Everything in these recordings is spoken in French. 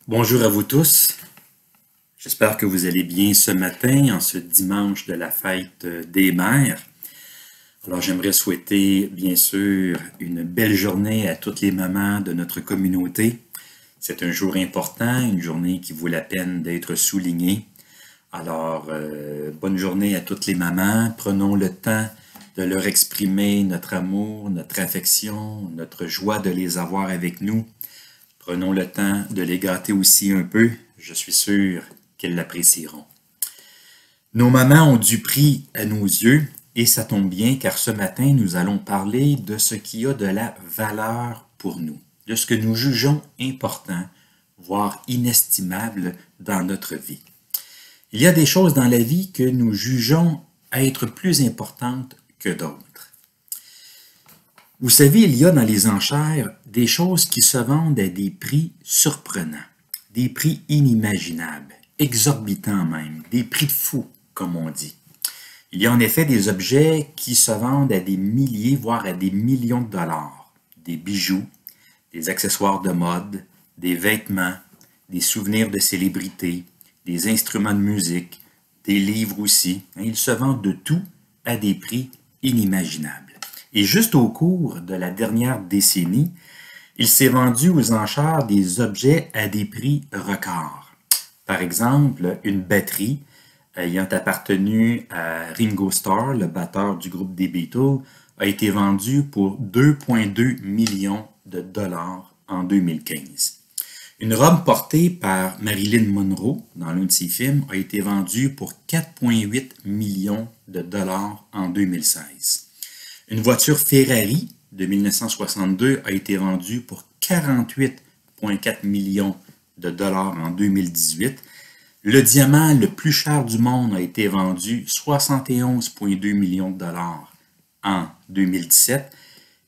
Bonjour à vous tous. J'espère que vous allez bien ce matin, en ce dimanche de la fête des mères. Alors j'aimerais souhaiter bien sûr une belle journée à toutes les mamans de notre communauté. C'est un jour important, une journée qui vaut la peine d'être soulignée. Alors bonne journée à toutes les mamans. Prenons le temps de leur exprimer notre amour, notre affection, notre joie de les avoir avec nous. Prenons le temps de les gâter aussi un peu. Je suis sûr qu'elles l'apprécieront. Nos mamans ont du prix à nos yeux et ça tombe bien car ce matin, nous allons parler de ce qui a de la valeur pour nous, de ce que nous jugeons important, voire inestimable dans notre vie. Il y a des choses dans la vie que nous jugeons être plus importantes que d'autres. Vous savez, il y a dans les enchères des choses qui se vendent à des prix surprenants, des prix inimaginables, exorbitants même, des prix de fou, comme on dit. Il y a en effet des objets qui se vendent à des milliers, voire à des millions de dollars. Des bijoux, des accessoires de mode, des vêtements, des souvenirs de célébrités, des instruments de musique, des livres aussi. Ils se vendent de tout à des prix inimaginables. Et juste au cours de la dernière décennie, il s'est vendu aux enchères des objets à des prix records. Par exemple, une batterie ayant appartenu à Ringo Starr, le batteur du groupe des Beatles, a été vendue pour 2,2 millions de dollars en 2015. Une robe portée par Marilyn Monroe dans l'un de ses films a été vendue pour 4,8 millions de dollars en 2016. Une voiture Ferrari de 1962 a été vendue pour 48,4 millions de dollars en 2018. Le diamant le plus cher du monde a été vendu 71,2 millions de dollars en 2017.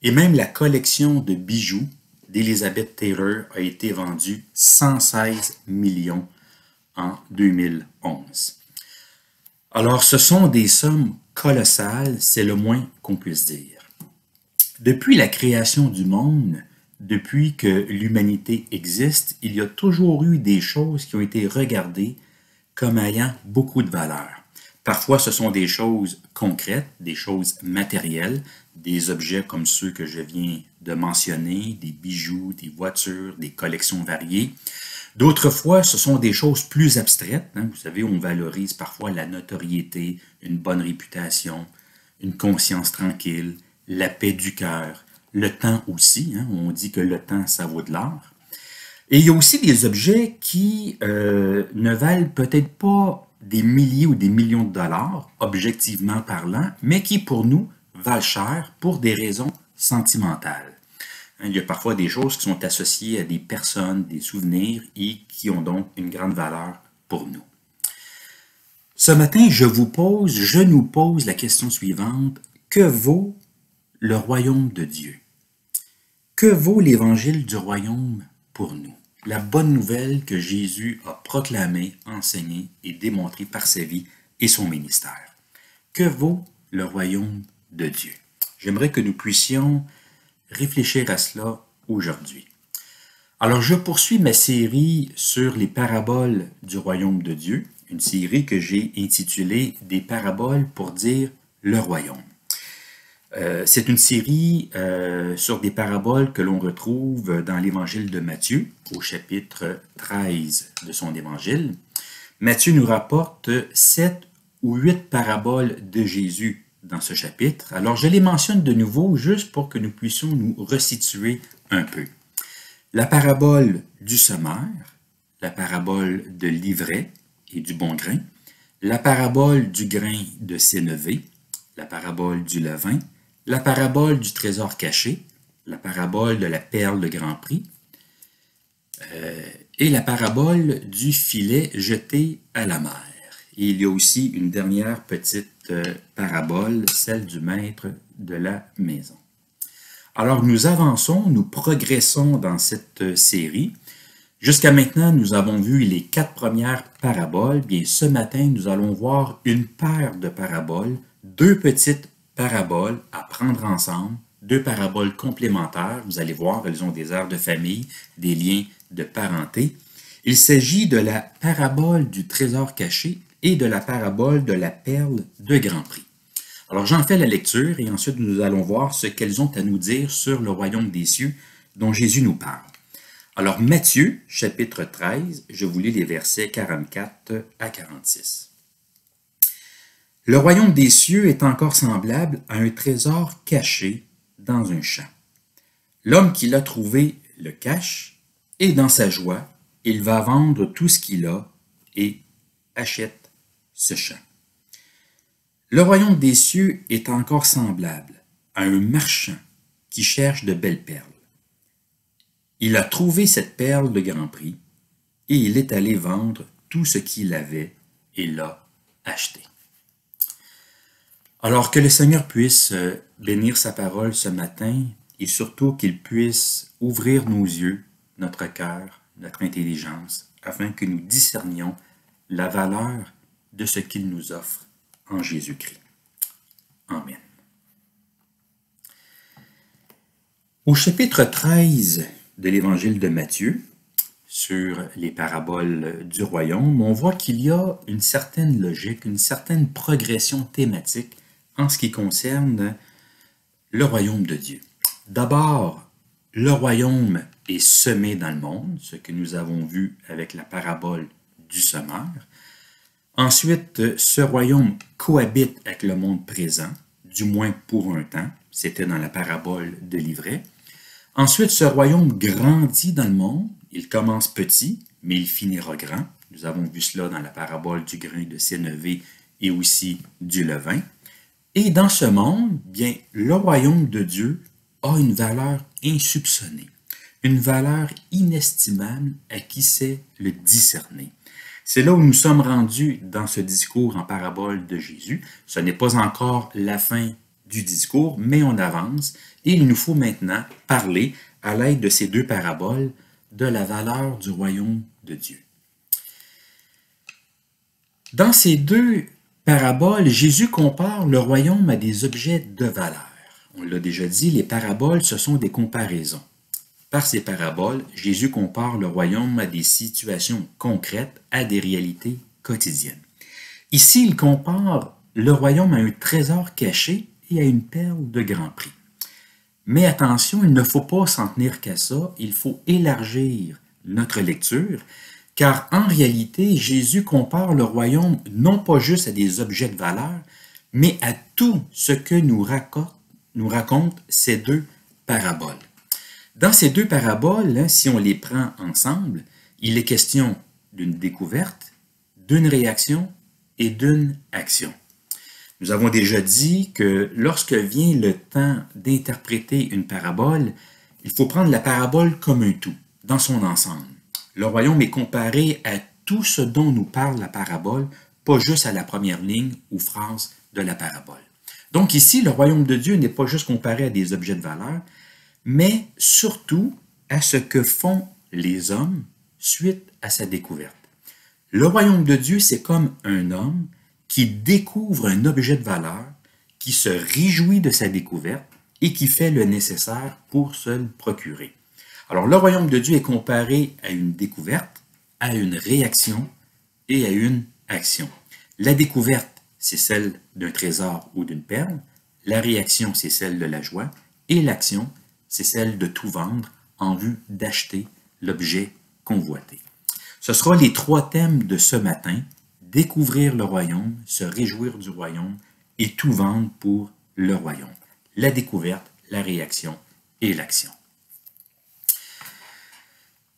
Et même la collection de bijoux d'Elizabeth Taylor a été vendue 116 millions en 2011. Alors, ce sont des sommes colossales, c'est le moins qu'on puisse dire. Depuis la création du monde, depuis que l'humanité existe, il y a toujours eu des choses qui ont été regardées comme ayant beaucoup de valeur. Parfois, ce sont des choses concrètes, des choses matérielles, des objets comme ceux que je viens de mentionner, des bijoux, des voitures, des collections variées. D'autres fois, ce sont des choses plus abstraites. Vous savez, on valorise parfois la notoriété, une bonne réputation, une conscience tranquille, la paix du cœur, le temps aussi. On dit que le temps, ça vaut de l'or. Et il y a aussi des objets qui ne valent peut-être pas des milliers ou des millions de dollars, objectivement parlant, mais qui pour nous valent cher pour des raisons sentimentales. Il y a parfois des choses qui sont associées à des personnes, des souvenirs et qui ont donc une grande valeur pour nous. Ce matin, je nous pose la question suivante. Que vaut le royaume de Dieu? Que vaut l'évangile du royaume pour nous? La bonne nouvelle que Jésus a proclamée, enseignée et démontrée par sa vie et son ministère. Que vaut le royaume de Dieu? J'aimerais que nous puissions réfléchir à cela aujourd'hui. Alors, je poursuis ma série sur les paraboles du royaume de Dieu, une série que j'ai intitulée « Des paraboles pour dire le royaume ». C'est une série sur des paraboles que l'on retrouve dans l'évangile de Matthieu, au chapitre 13 de son évangile. Matthieu nous rapporte 7 ou 8 paraboles de Jésus dans ce chapitre. Alors, je les mentionne de nouveau juste pour que nous puissions nous resituer un peu. La parabole du semeur, la parabole de l'ivraie et du bon grain, la parabole du grain de sénévé, la parabole du levain, la parabole du trésor caché, la parabole de la perle de grand prix et la parabole du filet jeté à la mer. Et il y a aussi une dernière petite parabole, celle du maître de la maison. Alors nous avançons, nous progressons dans cette série. Jusqu'à maintenant, nous avons vu les 4 premières paraboles. Bien, ce matin, nous allons voir une paire de paraboles, 2 petites paraboles à prendre ensemble, 2 paraboles complémentaires. Vous allez voir, elles ont des airs de famille, des liens de parenté. Il s'agit de la parabole du trésor caché et de la parabole de la perle de grand prix. Alors j'en fais la lecture et ensuite nous allons voir ce qu'elles ont à nous dire sur le royaume des cieux dont Jésus nous parle. Alors Matthieu, chapitre 13, je vous lis les versets 44 à 46. Le royaume des cieux est encore semblable à un trésor caché dans un champ. L'homme qui l'a trouvé le cache, et dans sa joie, il va vendre tout ce qu'il a et achète ce champ. Le royaume des cieux est encore semblable à un marchand qui cherche de belles perles. Il a trouvé cette perle de grand prix et il est allé vendre tout ce qu'il avait et l'a acheté. Alors que le Seigneur puisse bénir sa parole ce matin et surtout qu'il puisse ouvrir nos yeux, notre cœur, notre intelligence, afin que nous discernions la valeur de ce qu'il nous offre en Jésus-Christ. Amen. Au chapitre 13 de l'Évangile de Matthieu, sur les paraboles du royaume, on voit qu'il y a une certaine logique, une certaine progression thématique en ce qui concerne le royaume de Dieu. D'abord, le royaume est semé dans le monde, ce que nous avons vu avec la parabole du semeur. Ensuite, ce royaume cohabite avec le monde présent, du moins pour un temps. C'était dans la parabole de l'ivraie. Ensuite, ce royaume grandit dans le monde. Il commence petit, mais il finira grand. Nous avons vu cela dans la parabole du grain de sénévé et aussi du levain. Et dans ce monde, bien, le royaume de Dieu a une valeur insoupçonnée, une valeur inestimable à qui sait le discerner. C'est là où nous sommes rendus dans ce discours en parabole de Jésus. Ce n'est pas encore la fin du discours, mais on avance et il nous faut maintenant parler à l'aide de ces deux paraboles de la valeur du royaume de Dieu. Dans ces deux paraboles, Jésus compare le royaume à des objets de valeur. On l'a déjà dit, les paraboles, ce sont des comparaisons. Par ces paraboles, Jésus compare le royaume à des situations concrètes, à des réalités quotidiennes. Ici, il compare le royaume à un trésor caché et à une perle de grand prix. Mais attention, il ne faut pas s'en tenir qu'à ça, il faut élargir notre lecture, car en réalité, Jésus compare le royaume non pas juste à des objets de valeur, mais à tout ce que nous racontent ces deux paraboles. Dans ces deux paraboles, si on les prend ensemble, il est question d'une découverte, d'une réaction et d'une action. Nous avons déjà dit que lorsque vient le temps d'interpréter une parabole, il faut prendre la parabole comme un tout, dans son ensemble. Le royaume est comparé à tout ce dont nous parle la parabole, pas juste à la première ligne ou phrase de la parabole. Donc ici, le royaume de Dieu n'est pas juste comparé à des objets de valeur, mais surtout à ce que font les hommes suite à sa découverte. Le royaume de Dieu, c'est comme un homme qui découvre un objet de valeur, qui se réjouit de sa découverte et qui fait le nécessaire pour se le procurer. Alors, le royaume de Dieu est comparé à une découverte, à une réaction et à une action. La découverte, c'est celle d'un trésor ou d'une perle. La réaction, c'est celle de la joie. Et l'action, c'est celle de tout vendre en vue d'acheter l'objet convoité. Ce sera les trois thèmes de ce matin. Découvrir le royaume, se réjouir du royaume et tout vendre pour le royaume. La découverte, la réaction et l'action.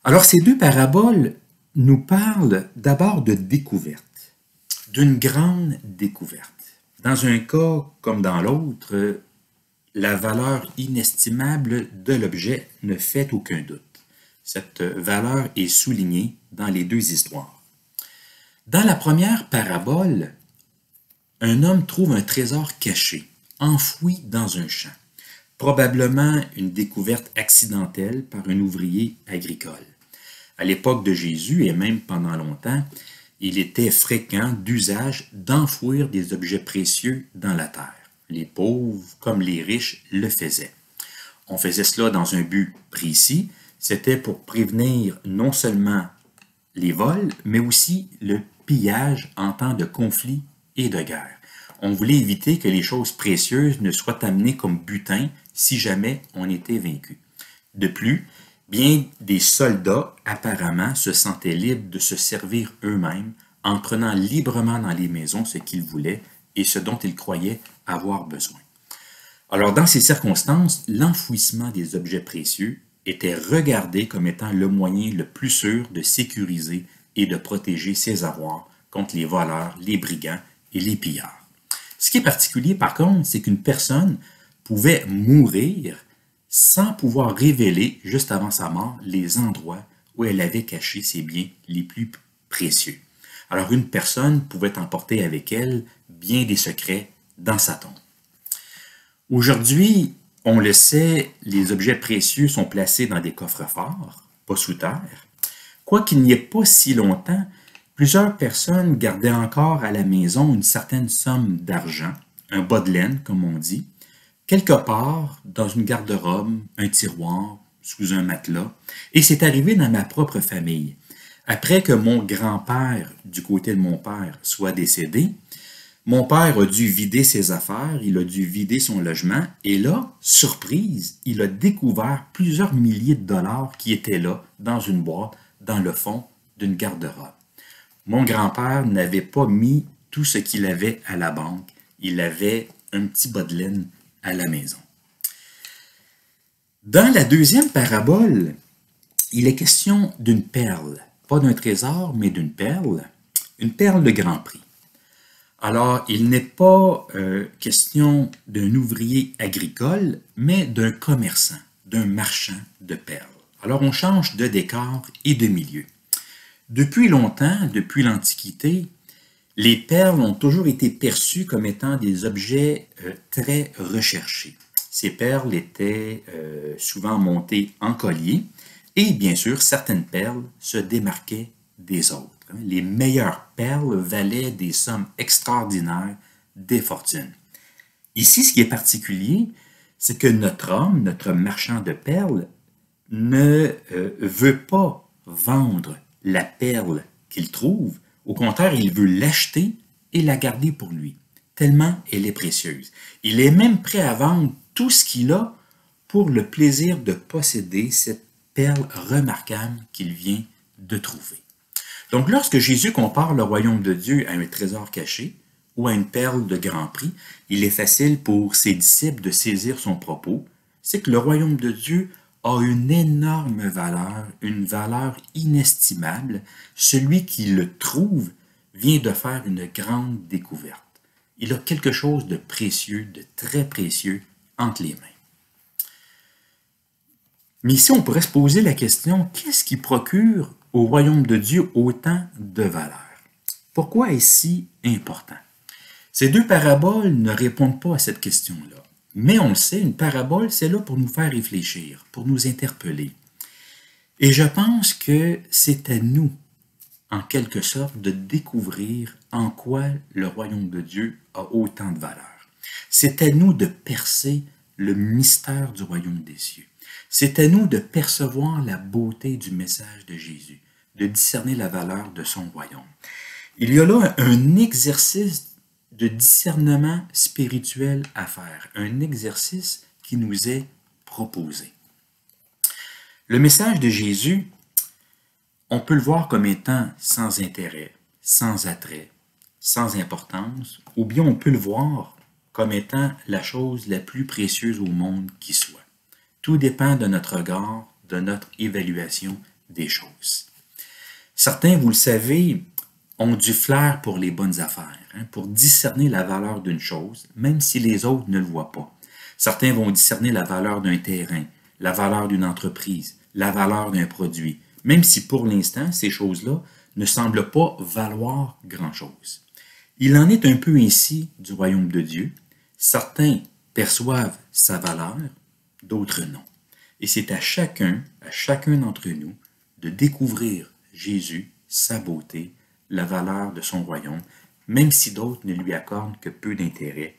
Alors, ces deux paraboles nous parlent d'abord de découverte, d'une grande découverte. Dans un cas comme dans l'autre, la valeur inestimable de l'objet ne fait aucun doute. Cette valeur est soulignée dans les deux histoires. Dans la première parabole, un homme trouve un trésor caché, enfoui dans un champ, probablement une découverte accidentelle par un ouvrier agricole. À l'époque de Jésus, et même pendant longtemps, il était fréquent d'usage d'enfouir des objets précieux dans la terre. Les pauvres comme les riches le faisaient. On faisait cela dans un but précis, c'était pour prévenir non seulement les vols, mais aussi le pillage en temps de conflit et de guerre. On voulait éviter que les choses précieuses ne soient amenées comme butin si jamais on était vaincu. De plus, bien des soldats apparemment se sentaient libres de se servir eux-mêmes en prenant librement dans les maisons ce qu'ils voulaient et ce dont ils croyaient avoir besoin. Alors, dans ces circonstances, l'enfouissement des objets précieux était regardé comme étant le moyen le plus sûr de sécuriser et de protéger ses avoirs contre les voleurs, les brigands et les pillards. Ce qui est particulier, par contre, c'est qu'une personne pouvait mourir sans pouvoir révéler, juste avant sa mort, les endroits où elle avait caché ses biens les plus précieux. Alors, une personne pouvait emporter avec elle bien des secrets dans sa tombe. Aujourd'hui, on le sait, les objets précieux sont placés dans des coffres-forts, pas sous terre. Quoiqu'il n'y ait pas si longtemps, plusieurs personnes gardaient encore à la maison une certaine somme d'argent, un bas de laine, comme on dit, quelque part dans une garde-robe, un tiroir, sous un matelas. Et c'est arrivé dans ma propre famille. Après que mon grand-père, du côté de mon père, soit décédé, mon père a dû vider ses affaires, il a dû vider son logement, et là, surprise, il a découvert plusieurs milliers de dollars qui étaient là, dans une boîte, dans le fond d'une garde-robe. Mon grand-père n'avait pas mis tout ce qu'il avait à la banque, il avait un petit bas de laine à la maison. Dans la deuxième parabole, il est question d'une perle, pas d'un trésor, mais d'une perle de grand prix. Alors, il n'est pas question d'un ouvrier agricole, mais d'un commerçant, d'un marchand de perles. Alors, on change de décor et de milieu. Depuis longtemps, depuis l'Antiquité, les perles ont toujours été perçues comme étant des objets très recherchés. Ces perles étaient souvent montées en collier et, bien sûr, certaines perles se démarquaient des autres. Les meilleures perles valaient des sommes extraordinaires, des fortunes. Ici, ce qui est particulier, c'est que notre homme, notre marchand de perles, ne veut pas vendre la perle qu'il trouve. Au contraire, il veut l'acheter et la garder pour lui, tellement elle est précieuse. Il est même prêt à vendre tout ce qu'il a pour le plaisir de posséder cette perle remarquable qu'il vient de trouver. Donc, lorsque Jésus compare le royaume de Dieu à un trésor caché ou à une perle de grand prix, il est facile pour ses disciples de saisir son propos. C'est que le royaume de Dieu a une énorme valeur, une valeur inestimable. Celui qui le trouve vient de faire une grande découverte. Il a quelque chose de précieux, de très précieux entre les mains. Mais ici, on pourrait se poser la question, qu'est-ce qui procure au royaume de Dieu autant de valeur? Pourquoi est-ce si important? Ces deux paraboles ne répondent pas à cette question-là. Mais on le sait, une parabole, c'est là pour nous faire réfléchir, pour nous interpeller. Et je pense que c'est à nous, en quelque sorte, de découvrir en quoi le royaume de Dieu a autant de valeur. C'est à nous de percer le mystère du royaume des cieux. C'est à nous de percevoir la beauté du message de Jésus, de discerner la valeur de son royaume. Il y a là un exercice de discernement spirituel à faire, un exercice qui nous est proposé. Le message de Jésus, on peut le voir comme étant sans intérêt, sans attrait, sans importance, ou bien on peut le voir comme étant la chose la plus précieuse au monde qui soit. Tout dépend de notre regard, de notre évaluation des choses. Certains, vous le savez, ont du flair pour les bonnes affaires, pour discerner la valeur d'une chose, même si les autres ne le voient pas. Certains vont discerner la valeur d'un terrain, la valeur d'une entreprise, la valeur d'un produit, même si pour l'instant, ces choses-là ne semblent pas valoir grand-chose. Il en est un peu ainsi du royaume de Dieu. Certains perçoivent sa valeur, d'autres non. Et c'est à chacun d'entre nous, de découvrir Jésus, sa beauté, la valeur de son royaume, même si d'autres ne lui accordent que peu d'intérêt,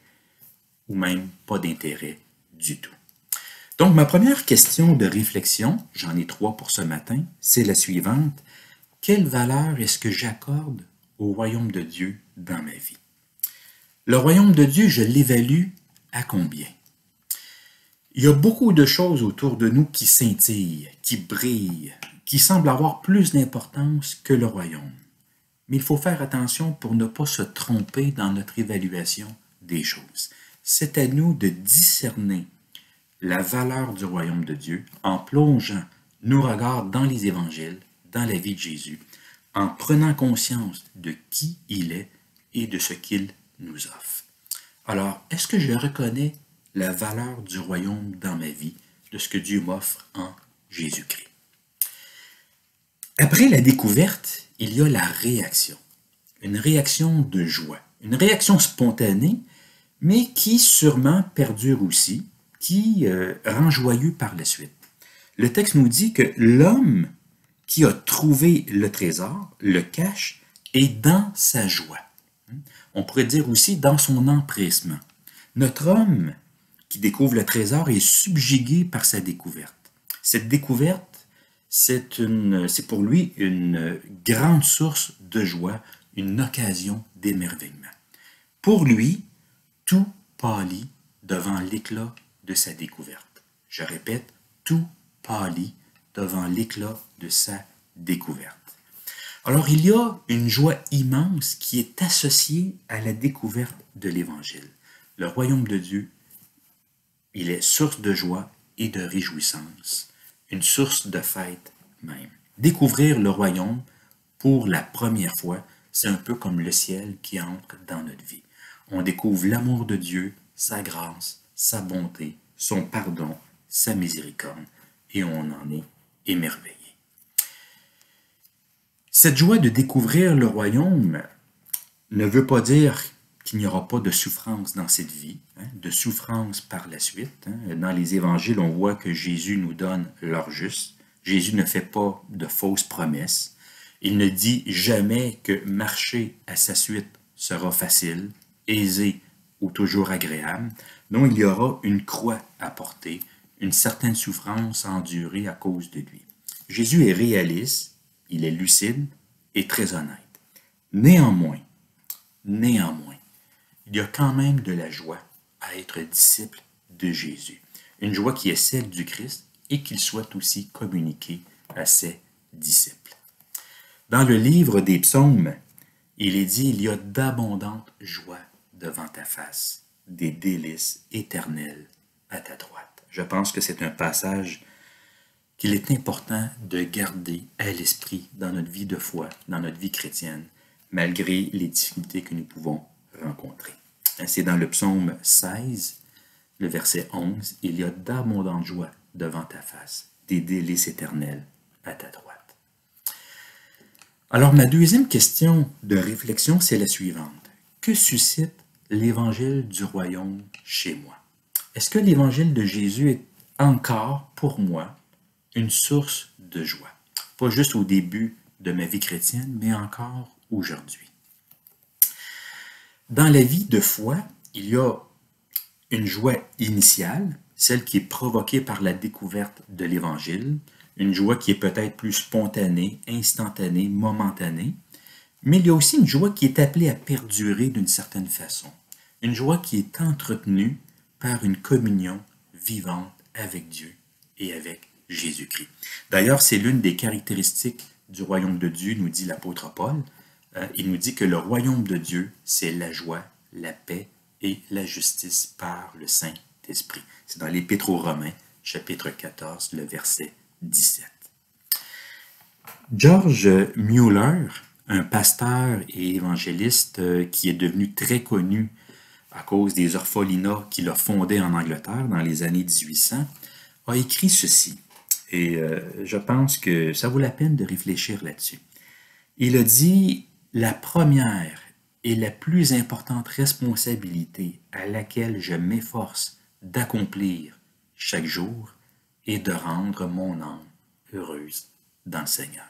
ou même pas d'intérêt du tout. Donc, ma première question de réflexion, j'en ai 3 pour ce matin, c'est la suivante. quelle valeur est-ce que j'accorde au royaume de Dieu dans ma vie? Le royaume de Dieu, je l'évalue à combien? Il y a beaucoup de choses autour de nous qui scintillent, qui brillent, qui semblent avoir plus d'importance que le royaume. Mais il faut faire attention pour ne pas se tromper dans notre évaluation des choses. C'est à nous de discerner la valeur du royaume de Dieu en plongeant nos regards dans les évangiles, dans la vie de Jésus, en prenant conscience de qui il est et de ce qu'il nous offre. Alors, est-ce que je reconnais la valeur du royaume dans ma vie, de ce que Dieu m'offre en Jésus-Christ? Après la découverte, il y a la réaction. Une réaction de joie. Une réaction spontanée, mais qui sûrement perdure aussi, qui rend joyeux par la suite. Le texte nous dit que l'homme qui a trouvé le trésor, le cache, est dans sa joie. On pourrait dire aussi dans son empressement. Notre homme qui découvre le trésor est subjugué par sa découverte. Cette découverte, c'est pour lui une grande source de joie, une occasion d'émerveillement. Pour lui, tout pâlit devant l'éclat de sa découverte. Je répète, tout pâlit devant l'éclat de sa découverte. Alors, il y a une joie immense qui est associée à la découverte de l'Évangile. Le royaume de Dieu, il est source de joie et de réjouissance, une source de fête même. Découvrir le royaume pour la première fois, c'est un peu comme le ciel qui entre dans notre vie. On découvre l'amour de Dieu, sa grâce, sa bonté, son pardon, sa miséricorde, et on en est émerveillé. Cette joie de découvrir le royaume ne veut pas dire qu'il n'y aura pas de souffrance dans cette vie, de souffrance par la suite. Dans les évangiles, on voit que Jésus nous donne l'heure juste. Jésus ne fait pas de fausses promesses. Il ne dit jamais que marcher à sa suite sera facile, aisé ou toujours agréable. Non, il y aura une croix à porter, une certaine souffrance à endurer à cause de lui. Jésus est réaliste, il est lucide et très honnête. Néanmoins, il y a quand même de la joie à être disciple de Jésus. Une joie qui est celle du Christ et qu'il souhaite aussi communiquer à ses disciples. Dans le livre des psaumes, il est dit, il y a d'abondantes joies devant ta face, des délices éternelles à ta droite. Je pense que c'est un passage qu'il est important de garder à l'esprit dans notre vie de foi, dans notre vie chrétienne, malgré les difficultés que nous pouvons rencontrer. C'est dans le psaume 16, le verset 11, « Il y a d'abondantes joies devant ta face, des délices éternelles à ta droite. » Alors, ma deuxième question de réflexion, c'est la suivante. Que suscite l'évangile du royaume chez moi? Est-ce que l'évangile de Jésus est encore, pour moi, une source de joie? Pas juste au début de ma vie chrétienne, mais encore aujourd'hui. Dans la vie de foi, il y a une joie initiale, celle qui est provoquée par la découverte de l'Évangile, une joie qui est peut-être plus spontanée, instantanée, momentanée, mais il y a aussi une joie qui est appelée à perdurer d'une certaine façon, une joie qui est entretenue par une communion vivante avec Dieu et avec Jésus-Christ. D'ailleurs, c'est l'une des caractéristiques du royaume de Dieu, nous dit l'apôtre Paul. Il nous dit que le royaume de Dieu, c'est la joie, la paix et la justice par le Saint-Esprit. C'est dans l'Épître aux Romains, chapitre 14, le verset 17. George Mueller, un pasteur et évangéliste qui est devenu très connu à cause des orphelinats qu'il a fondés en Angleterre dans les années 1800, a écrit ceci. Et je pense que ça vaut la peine de réfléchir là-dessus. Il a dit « La première et la plus importante responsabilité à laquelle je m'efforce d'accomplir chaque jour est de rendre mon âme heureuse dans le Seigneur. »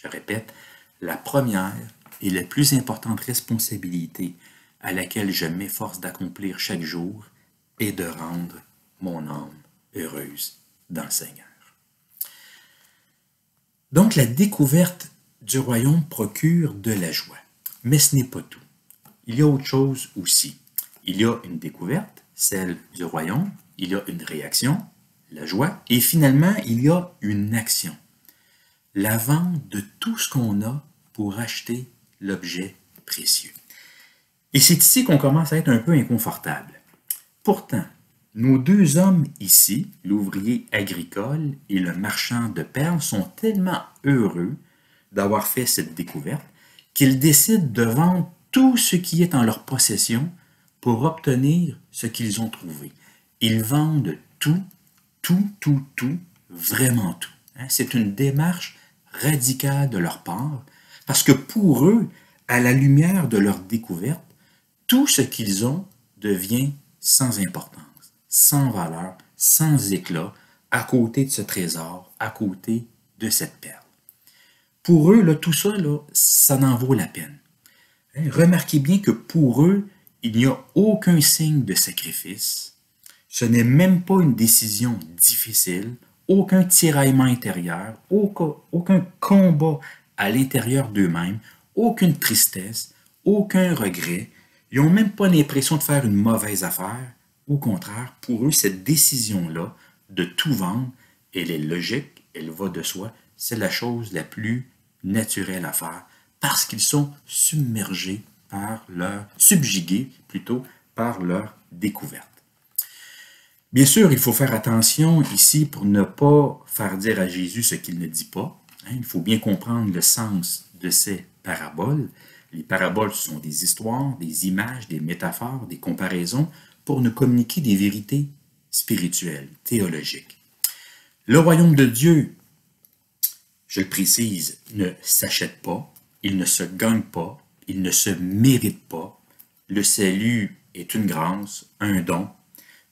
Je répète, la première et la plus importante responsabilité à laquelle je m'efforce d'accomplir chaque jour est de rendre mon âme heureuse dans le Seigneur. Donc, la découverte du royaume procure de la joie. Mais ce n'est pas tout. Il y a autre chose aussi. Il y a une découverte, celle du royaume. Il y a une réaction, la joie. Et finalement, il y a une action. La vente de tout ce qu'on a pour acheter l'objet précieux. Et c'est ici qu'on commence à être un peu inconfortable. Pourtant, nos deux hommes ici, l'ouvrier agricole et le marchand de perles, sont tellement heureux d'avoir fait cette découverte qu'ils décident de vendre tout ce qui est en leur possession pour obtenir ce qu'ils ont trouvé. Ils vendent tout, vraiment tout. C'est une démarche radicale de leur part, parce que pour eux, à la lumière de leur découverte, tout ce qu'ils ont devient sans importance, sans valeur, sans éclat, à côté de ce trésor, à côté de cette perle. Pour eux, là, tout ça, là, ça n'en vaut la peine. Remarquez bien que pour eux, il n'y a aucun signe de sacrifice. Ce n'est même pas une décision difficile, aucun tiraillement intérieur, aucun combat à l'intérieur d'eux-mêmes, aucune tristesse, aucun regret. Ils n'ont même pas l'impression de faire une mauvaise affaire. Au contraire, pour eux, cette décision-là de tout vendre, elle est logique, elle va de soi. C'est la chose la plus naturelle à faire parce qu'ils sont subjugués plutôt par leur découverte. Bien sûr, il faut faire attention ici pour ne pas faire dire à Jésus ce qu'il ne dit pas. Il faut bien comprendre le sens de ces paraboles. Les paraboles sont des histoires, des images, des métaphores, des comparaisons pour nous communiquer des vérités spirituelles, théologiques. Le royaume de Dieu, je le précise, ne s'achète pas, il ne se gagne pas, il ne se mérite pas. Le salut est une grâce, un don.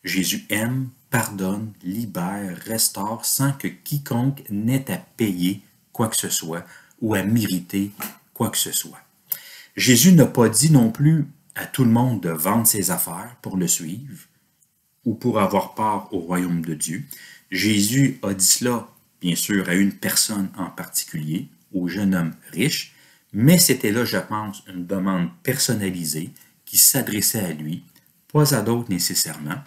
Jésus aime, pardonne, libère, restaure sans que quiconque n'ait à payer quoi que ce soit ou à mériter quoi que ce soit. Jésus n'a pas dit non plus à tout le monde de vendre ses affaires pour le suivre ou pour avoir part au royaume de Dieu. Jésus a dit cela, bien sûr, à une personne en particulier, au jeune homme riche, mais c'était là, je pense, une demande personnalisée qui s'adressait à lui, pas à d'autres nécessairement.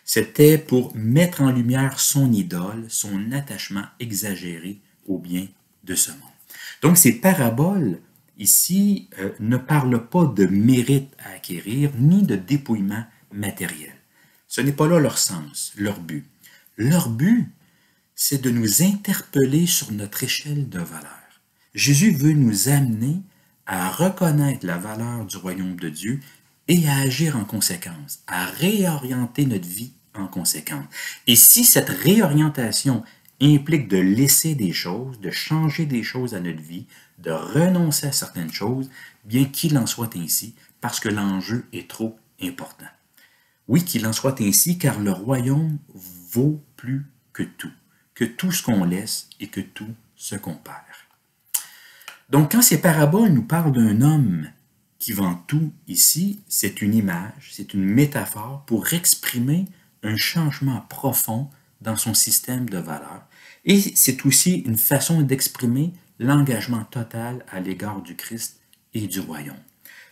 C'était pour mettre en lumière son idole, son attachement exagéré au bien de ce monde. Donc ces paraboles ici ne parlent pas de mérite à acquérir ni de dépouillement matériel. Ce n'est pas là leur sens, leur but. Leur but, c'est de nous interpeller sur notre échelle de valeur. Jésus veut nous amener à reconnaître la valeur du royaume de Dieu et à agir en conséquence, à réorienter notre vie en conséquence. Et si cette réorientation implique de laisser des choses, de changer des choses à notre vie, de renoncer à certaines choses, bien qu'il en soit ainsi, parce que l'enjeu est trop important. Oui, qu'il en soit ainsi, car le royaume vaut plus que tout ce qu'on laisse et que tout ce qu'on perd. Donc, quand ces paraboles nous parlent d'un homme qui vend tout ici, c'est une image, c'est une métaphore pour exprimer un changement profond dans son système de valeurs. Et c'est aussi une façon d'exprimer l'engagement total à l'égard du Christ et du royaume.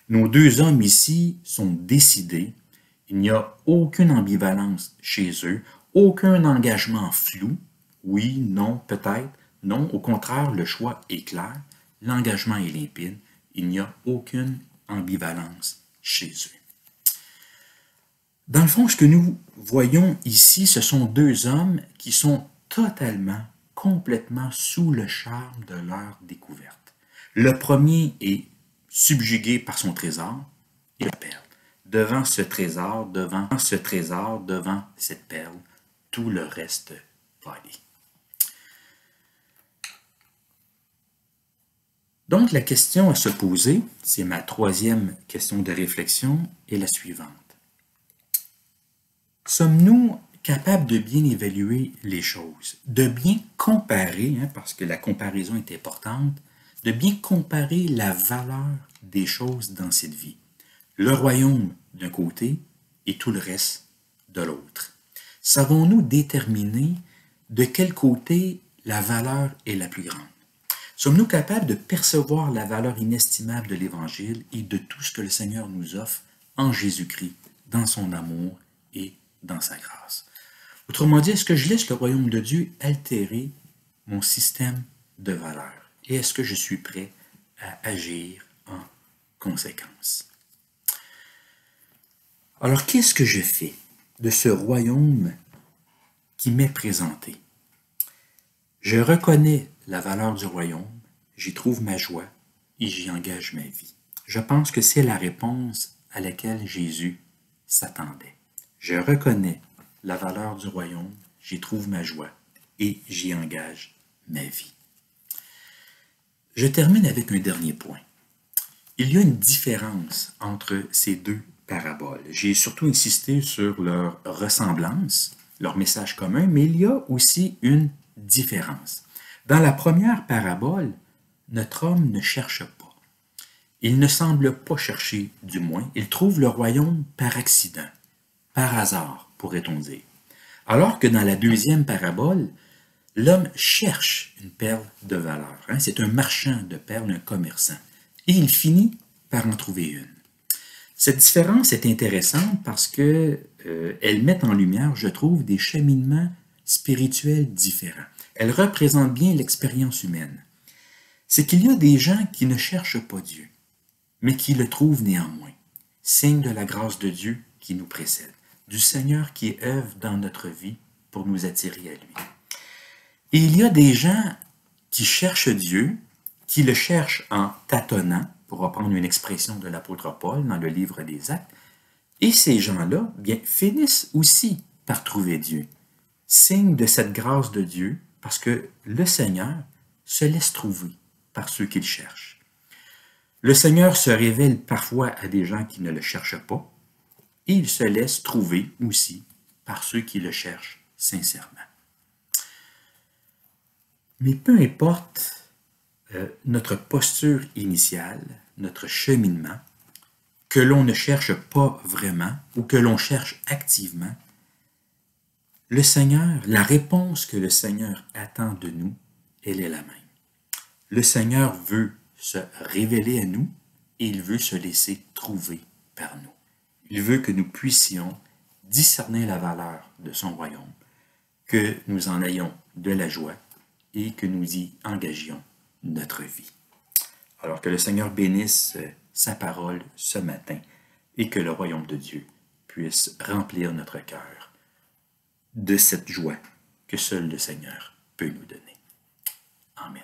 Nos deux hommes ici sont décidés. Il n'y a aucune ambivalence chez eux, aucun engagement flou. Oui, non, peut-être. Non, au contraire, le choix est clair. L'engagement est limpide. Il n'y a aucune ambivalence chez eux. Dans le fond, ce que nous voyons ici, ce sont deux hommes qui sont totalement, complètement sous le charme de leur découverte. Le premier est subjugué par son trésor et la perle. Devant ce trésor, devant cette perle, tout le reste pâlit. Donc, la question à se poser, c'est ma troisième question de réflexion, est la suivante. Sommes-nous capables de bien évaluer les choses, de bien comparer, parce que la comparaison est importante, de bien comparer la valeur des choses dans cette vie? Le royaume d'un côté et tout le reste de l'autre. Savons-nous déterminer de quel côté la valeur est la plus grande? Sommes-nous capables de percevoir la valeur inestimable de l'Évangile et de tout ce que le Seigneur nous offre en Jésus-Christ, dans son amour et dans sa grâce? Autrement dit, est-ce que je laisse le royaume de Dieu altérer mon système de valeurs? Et est-ce que je suis prêt à agir en conséquence? Alors, qu'est-ce que je fais de ce royaume qui m'est présenté? Je reconnais la valeur du royaume, j'y trouve ma joie et j'y engage ma vie. Je pense que c'est la réponse à laquelle Jésus s'attendait. Je reconnais la valeur du royaume, j'y trouve ma joie et j'y engage ma vie. Je termine avec un dernier point. Il y a une différence entre ces deux paraboles. J'ai surtout insisté sur leur ressemblance, leur message commun, mais il y a aussi une différence. Dans la première parabole, notre homme ne cherche pas. Il ne semble pas chercher, du moins. Il trouve le royaume par accident, par hasard, pourrait-on dire. Alors que dans la deuxième parabole, l'homme cherche une perle de valeur. C'est un marchand de perles, un commerçant. Et il finit par en trouver une. Cette différence est intéressante parce qu'elle met en lumière, je trouve, des cheminements spirituels différents. Elle représente bien l'expérience humaine. C'est qu'il y a des gens qui ne cherchent pas Dieu, mais qui le trouvent néanmoins. Signe de la grâce de Dieu qui nous précède, du Seigneur qui œuvre dans notre vie pour nous attirer à lui. Et il y a des gens qui cherchent Dieu, qui le cherchent en tâtonnant, pour reprendre une expression de l'apôtre Paul dans le livre des Actes, et ces gens-là, bien, finissent aussi par trouver Dieu. Signe de cette grâce de Dieu, parce que le Seigneur se laisse trouver par ceux qui le cherchent. Le Seigneur se révèle parfois à des gens qui ne le cherchent pas, et il se laisse trouver aussi par ceux qui le cherchent sincèrement. Mais peu importe notre posture initiale, notre cheminement, que l'on ne cherche pas vraiment ou que l'on cherche activement, le Seigneur, la réponse que le Seigneur attend de nous, elle est la même. Le Seigneur veut se révéler à nous et il veut se laisser trouver par nous. Il veut que nous puissions discerner la valeur de son royaume, que nous en ayons de la joie et que nous y engagions notre vie. Alors que le Seigneur bénisse sa parole ce matin et que le royaume de Dieu puisse remplir notre cœur de cette joie que seul le Seigneur peut nous donner. Amen.